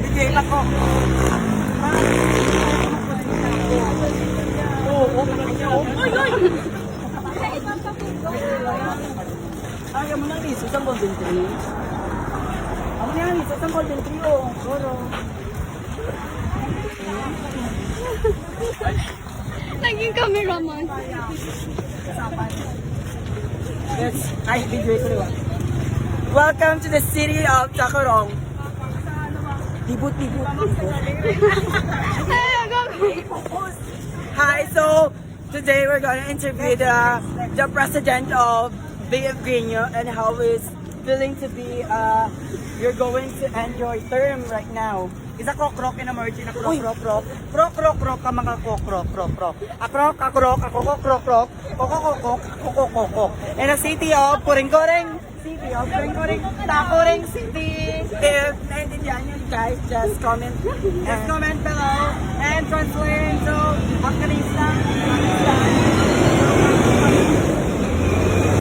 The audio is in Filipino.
Bigay ako. Ayaw mo nang liso sa golden tree. Ako na yan, liso sa golden tree, oh. Goro. Naging cameraman. Yes, ay, video ito diba? Welcome to the city of Tacorong. Dibut. Ay, ako. Hi, so today we're gonna interview the president of Bay of Greenio and how is feeling to be you're going to end your term right now. Isa kokrok in emerging na krok ka mga kokrok. Kokrok. In the city of Kuring-Kuring. Tacorong City. If naintindihan nyo guys, just comment below and translate. So